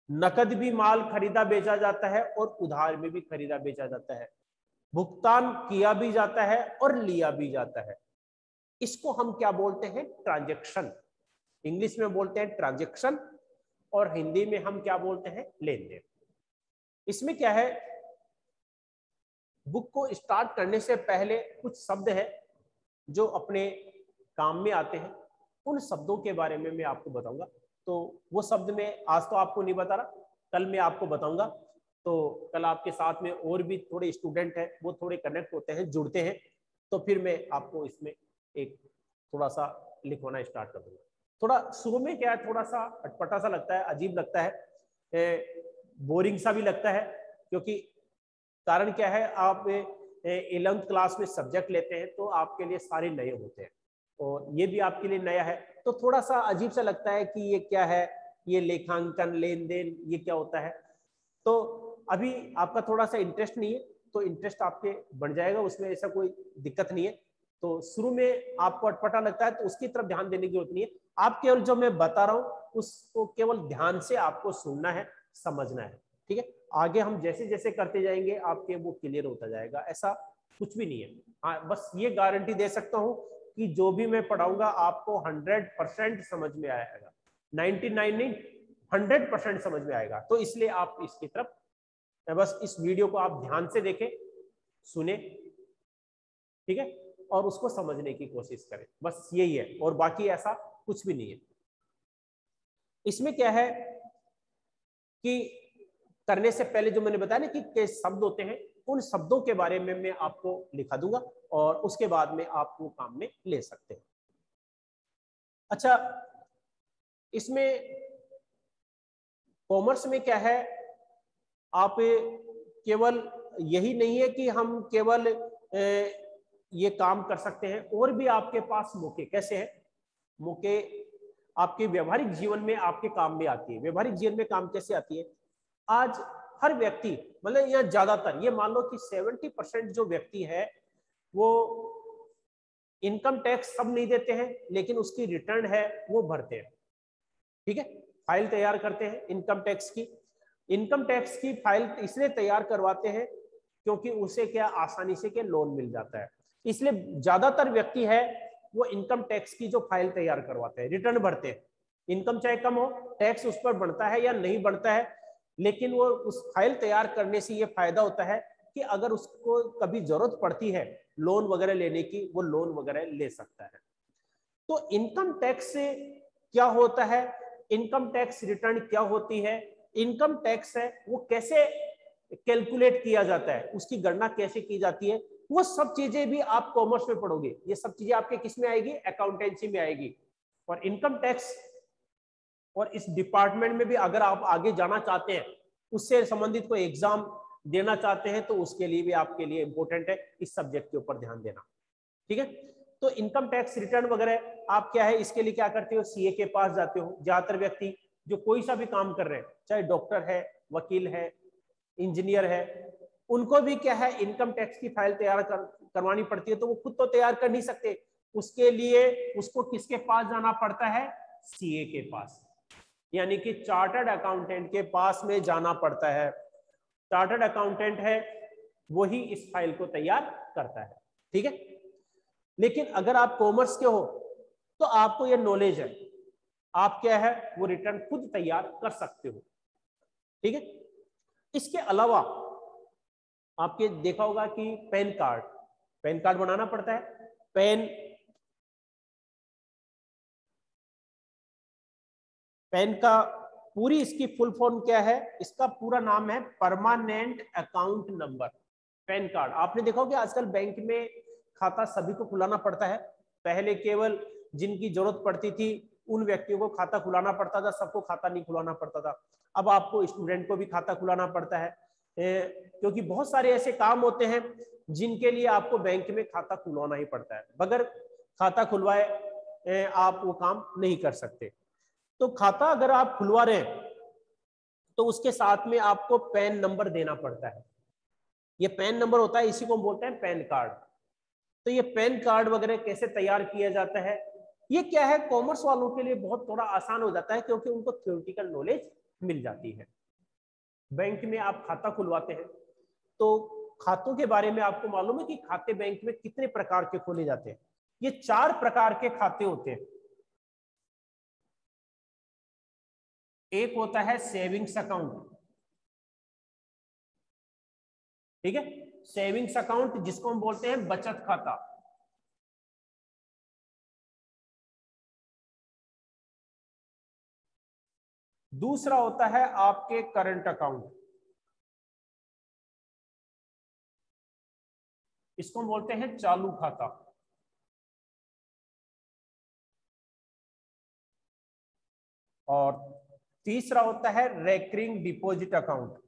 नकद भी माल खरीदा बेचा जाता है, और उधार में भी खरीदा बेचा जाता है। भुगतान किया भी जाता है और लिया भी जाता है। इसको हम क्या बोलते हैं? ट्रांजैक्शन। इंग्लिश में बोलते हैं ट्रांजैक्शन और हिंदी में हम क्या बोलते हैं? लेन देन। इसमें क्या है, बुक को स्टार्ट करने से पहले कुछ शब्द है जो अपने काम में आते हैं, उन शब्दों के बारे में मैं आपको बताऊंगा। तो वो शब्द मैं आज तो आपको नहीं बता रहा, कल मैं आपको बताऊंगा। तो कल आपके साथ में और भी थोड़े स्टूडेंट हैं, वो थोड़े कनेक्ट होते हैं, जुड़ते हैं, तो फिर मैं आपको इसमें एक थोड़ा सा लिखवाना स्टार्ट कर दूंगा। थोड़ा शुरू में क्या है, थोड़ा सा अटपटा सा लगता है, अजीब लगता है, बोरिंग सा भी लगता है, क्योंकि कारण क्या है, आप 11th क्लास में सब्जेक्ट लेते हैं तो आपके लिए सारे नए होते हैं और ये भी आपके लिए नया है, तो थोड़ा सा अजीब सा लगता है कि ये क्या है, ये लेखांकन, लेन देन, ये क्या होता है। तो अभी आपका थोड़ा सा इंटरेस्ट नहीं है, तो इंटरेस्ट आपके बढ़ जाएगा, उसमें ऐसा कोई दिक्कत नहीं है। तो शुरू में आपको अटपटा लगता है तो उसकी तरफ ध्यान देने की जरूरत नहीं है। आप केवल जो मैं बता रहा हूँ उसको केवल ध्यान से आपको सुनना है, समझना है, ठीक है। आगे हम जैसे जैसे करते जाएंगे आपके वो क्लियर होता जाएगा, ऐसा कुछ भी नहीं है। हाँ, बस ये गारंटी दे सकता हूँ कि जो भी मैं पढ़ाऊंगा आपको 100% समझ में आएगा, 99 नहीं 100% समझ में आएगा। तो इसलिए आप इसकी तरफ बस इस वीडियो को आप ध्यान से देखें, सुने, ठीक है, और उसको समझने की कोशिश करें, बस यही है, और बाकी ऐसा कुछ भी नहीं है। इसमें क्या है कि करने से पहले जो मैंने बताया ना कि शब्द होते हैं, उन शब्दों के बारे में मैं आपको लिखा दूंगा और उसके बाद में आप वो काम में ले सकते हैं। अच्छा, इसमें कॉमर्स में क्या है, आप केवल यही नहीं है कि हम केवल ये काम कर सकते हैं, और भी आपके पास मौके कैसे हैं, मौके आपके व्यवहारिक जीवन में आपके काम में आती है। व्यवहारिक जीवन में काम कैसे आती है? आज हर व्यक्ति, मतलब यह ज्यादातर, ये मान लो कि 70% जो व्यक्ति है वो इनकम टैक्स सब नहीं देते हैं, लेकिन उसकी रिटर्न है वो भरते हैं, ठीक है, फाइल तैयार करते हैं इनकम टैक्स की। इनकम टैक्स की फाइल इसलिए तैयार करवाते हैं क्योंकि उसे क्या आसानी से क्या लोन मिल जाता है, इसलिए ज्यादातर व्यक्ति है वो इनकम टैक्स की जो फाइल तैयार करवाते हैं, रिटर्न भरते हैं। इनकम चाहे कम हो, टैक्स उस पर बनता है या नहीं बनता है, लेकिन वो उस फाइल तैयार करने से ये फायदा होता है कि अगर उसको कभी जरूरत पड़ती है लोन वगैरह लेने की, वो लोन वगैरह ले सकता है। तो इनकम टैक्स से क्या होता है, इनकम टैक्स रिटर्न क्या होती है, इनकम टैक्स है वो कैसे कैलकुलेट किया जाता है, उसकी गणना कैसे की जाती है, वो सब चीजें भी आप कॉमर्स में पढ़ोगे। ये सब चीजें आपके किस में आएगी? अकाउंटेंसी में आएगी। और इनकम टैक्स और इस डिपार्टमेंट में भी अगर आप आगे जाना चाहते हैं, उससे संबंधित कोई एग्जाम देना चाहते हैं, तो उसके लिए भी आपके लिए इंपॉर्टेंट है इस सब्जेक्ट के ऊपर ध्यान देना, ठीक है। तो इनकम टैक्स रिटर्न वगैरह आप क्या है, इसके लिए क्या करते हो, सीए के पास जाते हो। ज्यादातर व्यक्ति जो कोई सा भी काम कर रहे हैं, चाहे डॉक्टर है, वकील है, इंजीनियर है, उनको भी क्या है इनकम टैक्स की फाइल तैयार करवानी पड़ती है। तो वो खुद तो तैयार कर नहीं सकते, उसके लिए उसको किसके पास जाना पड़ता है? सीए के पास, यानी कि चार्टर्ड अकाउंटेंट के पास में जाना पड़ता है। चार्टर्ड अकाउंटेंट है वही इस फाइल को तैयार करता है, ठीक है। लेकिन अगर आप कॉमर्स के हो तो आपको यह नॉलेज है, आप क्या है वो रिटर्न खुद तैयार कर सकते हो, ठीक है। इसके अलावा आपके देखा होगा कि पैन कार्ड बनाना पड़ता है। पैन का पूरी इसकी फुल फॉर्म क्या है? इसका पूरा नाम है permanent account number. Pan card आपने देखा होगा आजकल बैंक में खाता सभी को खुलाना पड़ता है। पहले केवल जिनकी जरूरत पड़ती थी उन व्यक्तियों को खाता खुलाना पड़ता था, सबको खाता नहीं खुलाना पड़ता था। अब आपको स्टूडेंट को भी खाता खुलाना पड़ता है, क्योंकि बहुत सारे ऐसे काम होते हैं जिनके लिए आपको बैंक में खाता खुलवाना ही पड़ता है। बगैर खाता खुलवाए आप वो काम नहीं कर सकते। तो खाता अगर आप खुलवा रहे हैं तो उसके साथ में आपको पैन नंबर देना पड़ता है। ये पैन नंबर होता है, इसी को हम बोलते हैं पैन कार्ड। तो ये पैन कार्ड वगैरह कैसे तैयार किया जाता है, ये क्या है कॉमर्स वालों के लिए बहुत थोड़ा आसान हो जाता है, क्योंकि उनको थ्योरेटिकल नॉलेज मिल जाती है। बैंक में आप खाता खुलवाते हैं तो खातों के बारे में आपको मालूम है कि खाते बैंक में कितने प्रकार के खोले जाते हैं? ये 4 प्रकार के खाते होते हैं। एक होता है सेविंग्स अकाउंट, ठीक है, सेविंग्स अकाउंट जिसको हम बोलते हैं बचत खाता। दूसरा होता है आपके करंट अकाउंट, इसको हम बोलते हैं चालू खाता। और तीसरा होता है रेकरिंग डिपॉजिट अकाउंट।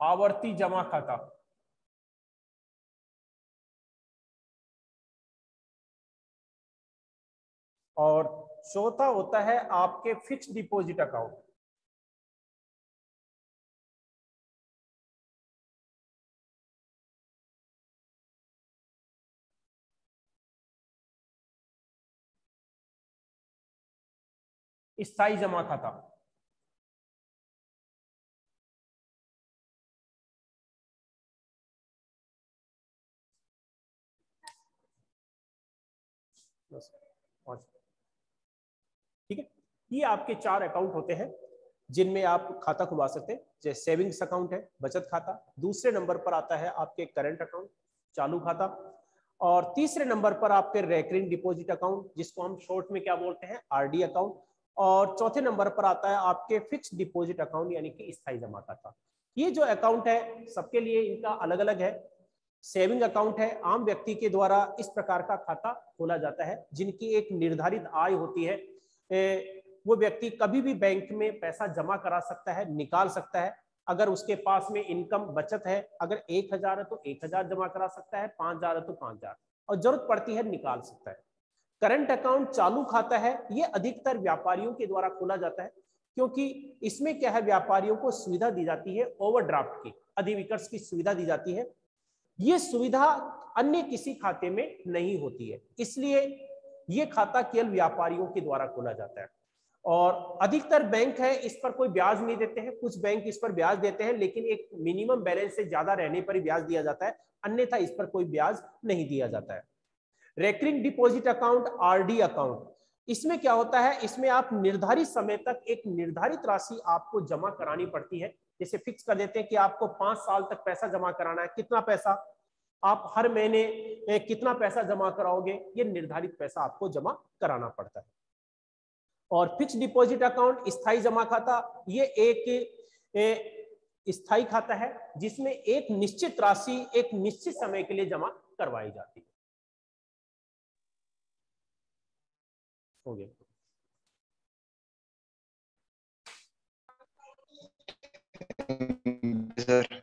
आवर्ती जमा खाता। और चौथा होता है आपके फिक्स्ड डिपॉजिट अकाउंट। स्थायी जमा खाता। ठीक है, ये आपके 4 अकाउंट होते हैं जिनमें आप खाता खुलवा सकते हैं। जैसे सेविंग्स अकाउंट है, बचत खाता। दूसरे नंबर पर आता है आपके करंट अकाउंट, चालू खाता। और तीसरे नंबर पर आपके रेकरिंग डिपॉजिट अकाउंट, जिसको हम शॉर्ट में क्या बोलते हैं, आरडी अकाउंट। और चौथे नंबर पर आता है आपके फिक्स्ड डिपॉजिट अकाउंट यानी कि स्थायी जमा खाता। ये जो अकाउंट है सबके लिए इनका अलग अलग है। सेविंग अकाउंट है, आम व्यक्ति के द्वारा इस प्रकार का खाता खोला जाता है जिनकी एक निर्धारित आय होती है। वो व्यक्ति कभी भी बैंक में पैसा जमा करा सकता है, निकाल सकता है। अगर उसके पास में इनकम बचत है, अगर 1000 है तो 1000 जमा करा सकता है, 5000 है तो 5000, और जरूरत पड़ती है निकाल सकता है। करंट अकाउंट चालू खाता है, ये अधिकतर व्यापारियों के द्वारा खोला जाता है, क्योंकि इसमें क्या है, व्यापारियों को सुविधा दी जाती है ओवरड्राफ्ट की, अधिविकर्ष की सुविधा दी जाती है। ये सुविधा अन्य किसी खाते में नहीं होती है, इसलिए ये खाता केवल व्यापारियों के द्वारा खोला जाता है। और अधिकतर बैंक है इस पर कोई ब्याज नहीं देते हैं, कुछ बैंक इस पर ब्याज देते हैं, लेकिन एक मिनिमम बैलेंस से ज्यादा रहने पर ही ब्याज दिया जाता है, अन्यथा इस पर कोई ब्याज नहीं दिया जाता है। Recurring deposit account, RD account, इसमें क्या होता है, इसमें आप निर्धारित समय तक एक निर्धारित राशि आपको जमा करानी पड़ती है। जैसे फिक्स कर देते हैं कि आपको 5 साल तक पैसा जमा कराना है, कितना पैसा, आप हर महीने कितना पैसा जमा कराओगे, ये निर्धारित पैसा आपको जमा कराना पड़ता है। और फिक्स डिपॉजिट अकाउंट, स्थायी जमा खाता, ये एक स्थायी खाता है जिसमें एक निश्चित राशि एक निश्चित समय के लिए जमा करवाई जाती है। हो गया सर।